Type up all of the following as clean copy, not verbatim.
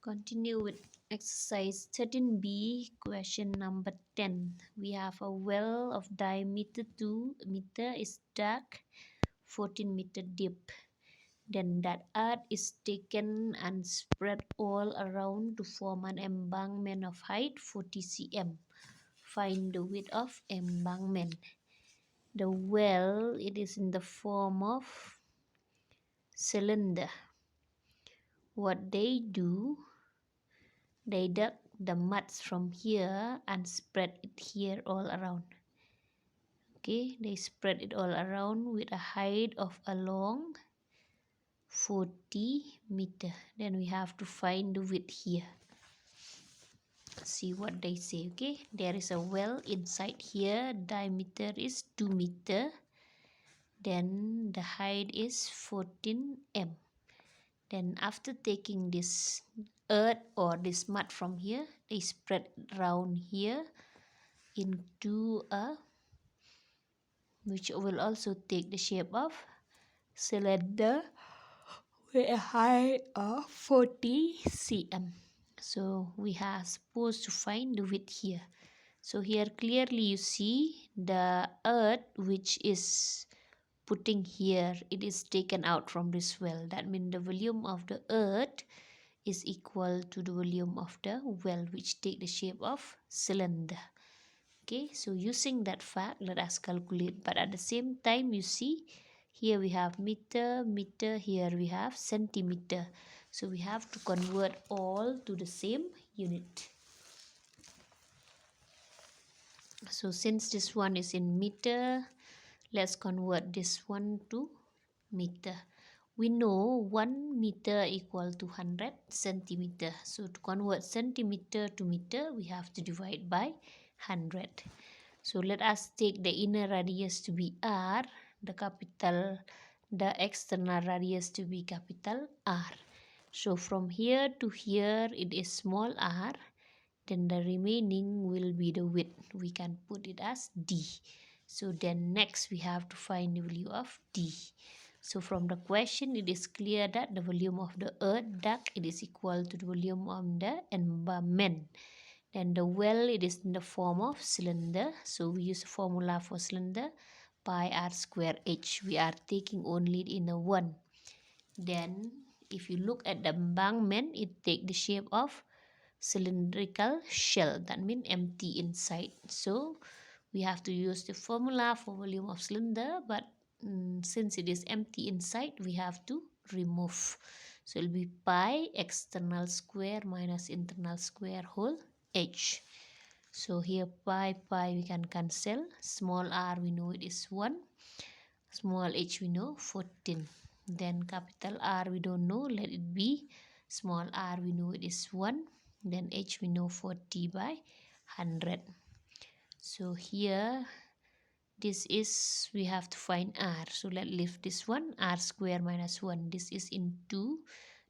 Continue with exercise 13b, question number 10. We have a well of diameter 2 meter is dark, 14 meter deep. Then that earth is taken and spread all around to form an embankment of height 40 cm. Find the width of embankment. The well, it is in the form of cylinder. What they do, they dug the muds from here and spread it here all around. Okay, they spread it all around with a height of along 40 meter. Then we have to find the width here. See what they say. Okay, there is a well inside here. Diameter is 2 meter. Then the height is 14 m. Then after taking this earth or this mud from here, they spread around here into a, which will also take the shape of cylinder with a height of 40 cm. So we are supposed to find the width here. So here clearly you see the earth which is putting here, it is taken out from this well. That means the volume of the earth is equal to the volume of the well, which take the shape of cylinder. Okay, so using that fact, let us calculate. But at the same time, you see, here we have meter, meter, here we have centimeter. So we have to convert all to the same unit. So since this one is in meter, let's convert this one to meter. We know 1 meter equal to 100 centimeter. So to convert centimeter to meter, we have to divide by 100. So let us take the inner radius to be r, the external radius to be capital R. So from here to here, it is small r. Then the remaining will be the width. We can put it as d. So then next we have to find the value of d. So from the question, it is clear that the volume of the earth duct, it is equal to the volume of the embankment. Then the well, it is in the form of cylinder. So we use the formula for cylinder, pi r square h. We are taking only the inner one. Then if you look at the embankment, it take the shape of cylindrical shell. That means empty inside. So we have to use the formula for volume of cylinder, but since it is empty inside, we have to remove. So it will be pi external square minus internal square whole h. So here pi we can cancel. Small r we know it is 1. Small h we know 14. Then capital R we don't know, let it be. Small r we know it is 1. Then h we know 40 by 100. So here this is, we have to find r. So let's leave this one, r square minus 1. This is into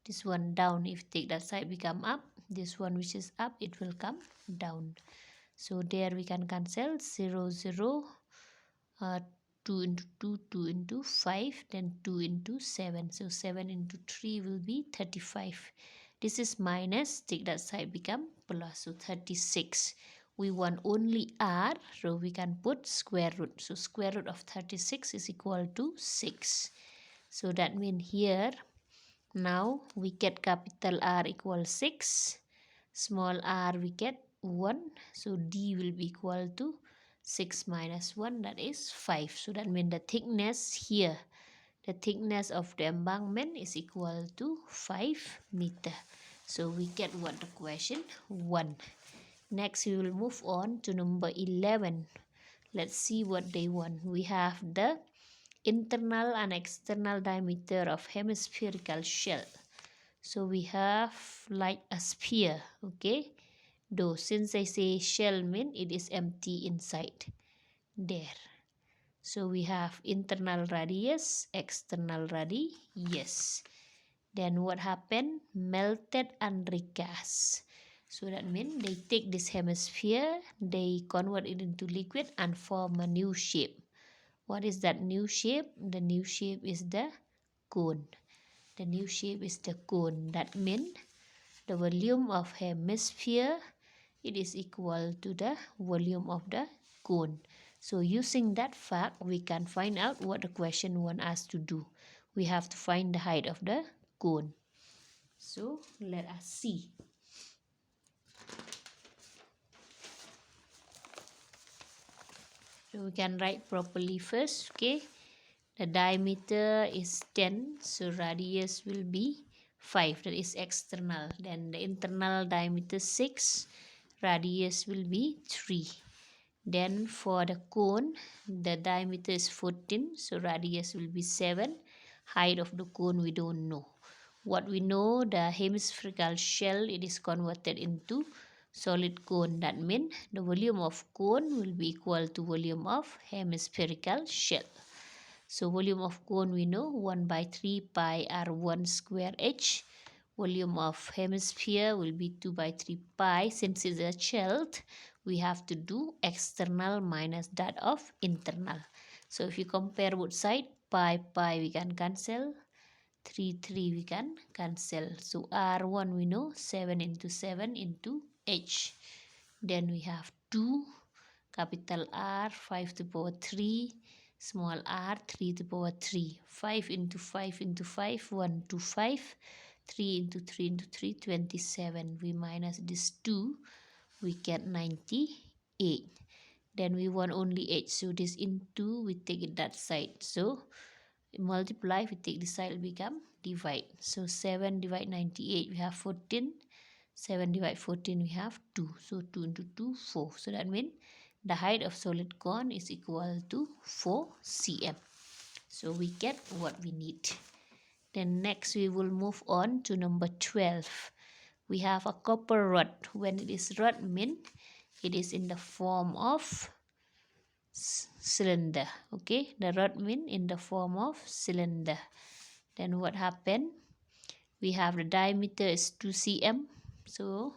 this one down. If you take that side, become up. This one which is up, it will come down. So there we can cancel 0, 0, 2 into 2, 2 into 5, then 2 into 7. So 7 into 3 will be 35. This is minus, take that side, become plus. So 36. We want only r, so we can put square root. So square root of 36 is equal to 6. So that means here, now we get capital R equals 6. Small r we get 1. So d will be equal to 6 minus 1, that is 5. So that means the thickness here, the thickness of the embankment is equal to 5 meter. So we get what the question 1. Next we will move on to number 11. Let's see what they want. We have the internal and external diameter of hemispherical shell. So we have like a sphere, okay? Though since I say shell mean it is empty inside. There. So we have internal radius, external radius. Then what happened? Melted and recast. So that means they take this hemisphere, they convert it into liquid and form a new shape. What is that new shape? The new shape is the cone. The new shape is the cone. That means the volume of hemisphere, it is equal to the volume of the cone. So using that fact, we can find out what the question wants us to do. We have to find the height of the cone. So let us see. So we can write properly first, okay? The diameter is 10, so radius will be 5, that is external. Then the internal diameter 6, radius will be 3. Then for the cone, the diameter is 14, so radius will be 7. Height of the cone we don't know. What we know, the hemispherical shell, it is converted into solid cone. That means the volume of cone will be equal to volume of hemispherical shell. So volume of cone we know 1 by 3 pi r1 square h. Volume of hemisphere will be 2 by 3 pi. Since it's a shell, we have to do external minus that of internal. So if you compare both sides, pi we can cancel. 3 we can cancel. So r1 we know 7 into 7 into h. Then we have 2, capital R, 5 to the power 3, small r, 3 to the power 3. 5 into 5 into 5, 1 to 5. 3 into 3 into 3, 27. We minus this 2, we get 98. Then we want only h, so this into, we take it that side. So multiply, we take this side, become divide. So 7 divide 98, we have 14. 7 divide 14, we have 2. So 2 into 2, 4. So that means the height of solid cone is equal to 4 cm. So we get what we need. Then next we will move on to number 12. We have a copper rod. When it is rod, mean it is in the form of cylinder. Okay, the rod mean in the form of cylinder. Then what happened? We have the diameter is 2 cm. So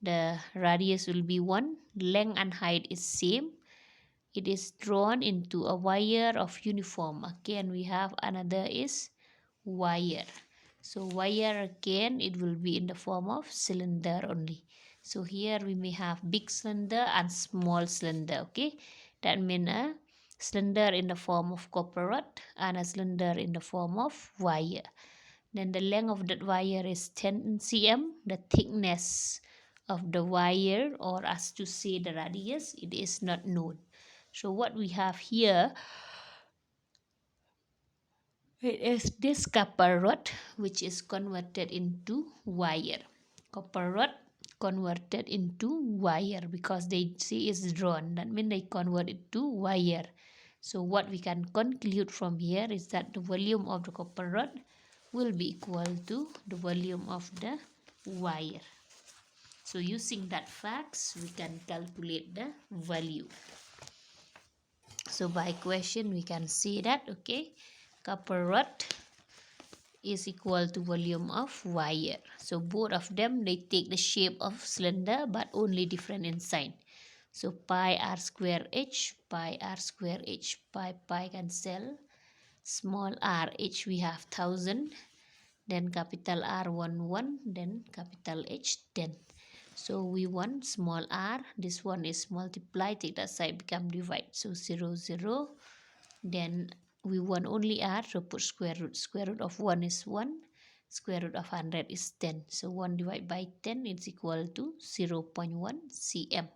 the radius will be 1. Length and height is same. It is drawn into a wire of uniform. Again, we have another is wire. So wire again, it will be in the form of cylinder only. So here we may have big cylinder and small cylinder. Okay, that means a cylinder in the form of copper rod and a cylinder in the form of wire. Then the length of that wire is 10 cm. The thickness of the wire, or as to say the radius, it is not known. So what we have here, it is this copper rod which is converted into wire. Copper rod converted into wire because they see it's drawn. That means they convert it to wire. So what we can conclude from here is that the volume of the copper rod will be equal to the volume of the wire. So using that facts, we can calculate the value. So by question, we can see that, okay, copper rod is equal to volume of wire. So both of them, they take the shape of cylinder, but only different in sign. So pi r square h, pi r square h, pi cancel. Small r h, we have 1000. Then capital R 1, then capital H 10. So we want small r, this one is multiply, take that side, become divide. So 0, 0. Then we want only r, so put square root. Square root of 1 is 1. Square root of 100 is 10. So 1 divided by 10 is equal to 0.1 cm.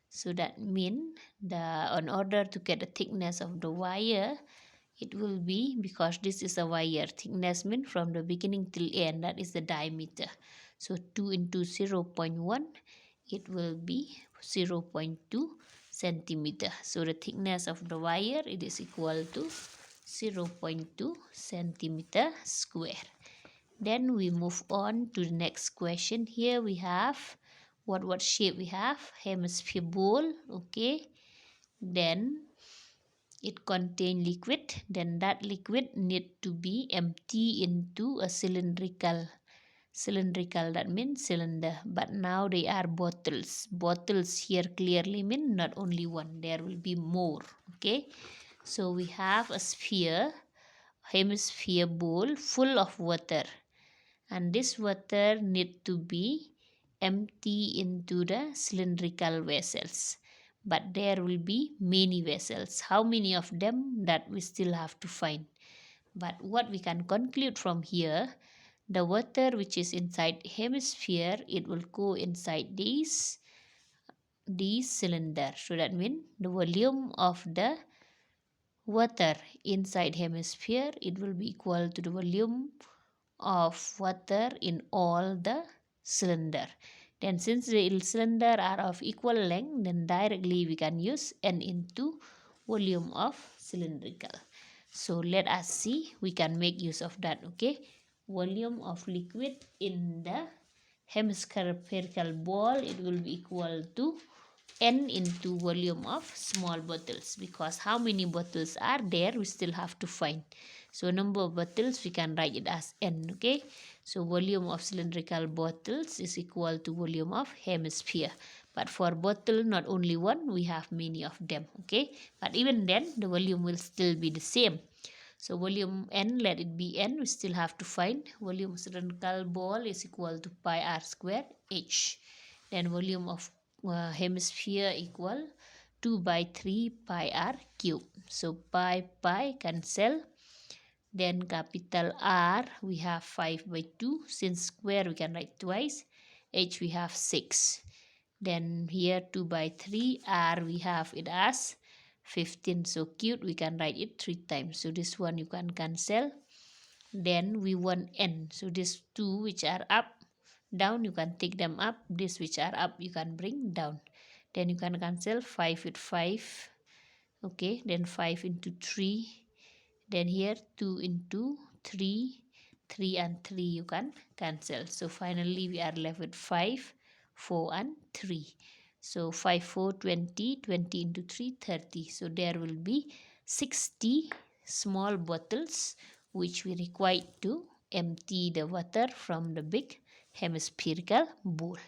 So that means in order to get the thickness of the wire, it will be, because this is a wire, thickness means from the beginning till end, that is the diameter. So 2 into 0.1, it will be 0.2 centimeter. So the thickness of the wire, it is equal to 0.2 centimeter square. Then we move on to the next question. Here we have, what shape we have? Hemisphere bowl, okay. Then it contain liquid, then that liquid need to be empty into a cylindrical, that means cylinder, but now they are bottles. Bottles here clearly mean not only one, there will be more, okay. So we have a sphere, hemisphere bowl full of water, and this water need to be empty into the cylindrical vessels. But there will be many vessels. How many of them, that we still have to find. But what we can conclude from here, the water which is inside hemisphere, it will go inside this cylinder. So that means the volume of the water inside hemisphere, it will be equal to the volume of water in all the cylinder. Then since the cylinder are of equal length, then directly we can use n into volume of cylindrical. So let us see, we can make use of that. Okay, volume of liquid in the hemispherical ball, it will be equal to n into volume of small bottles, because how many bottles are there, we still have to find. So number of bottles, we can write it as n. Okay, so volume of cylindrical bottles is equal to volume of hemisphere. But for bottle, not only one, we have many of them. Okay, but even then the volume will still be the same. So volume n, let it be n, we still have to find volume of cylindrical ball is equal to pi r square h. Then volume of hemisphere equal 2 by 3 pi r cube. So pi cancel. Then capital R, we have 5 by 2. Since square, we can write twice. H, we have 6. Then here 2 by 3. R, we have it as 15. So cube, we can write it 3 times. So this one you can cancel. Then we want n. So these two which are up, down, you can take them up. These which are up, you can bring down. Then you can cancel 5 with 5. Okay, then 5 into 3. Then here 2 into 3. 3 and 3 you can cancel. So finally we are left with 5, 4 and 3. So 5, 4, 20. 20 into 3, 30. So there will be 60 small bottles which we require to empty the water from the big hemispherical bowl.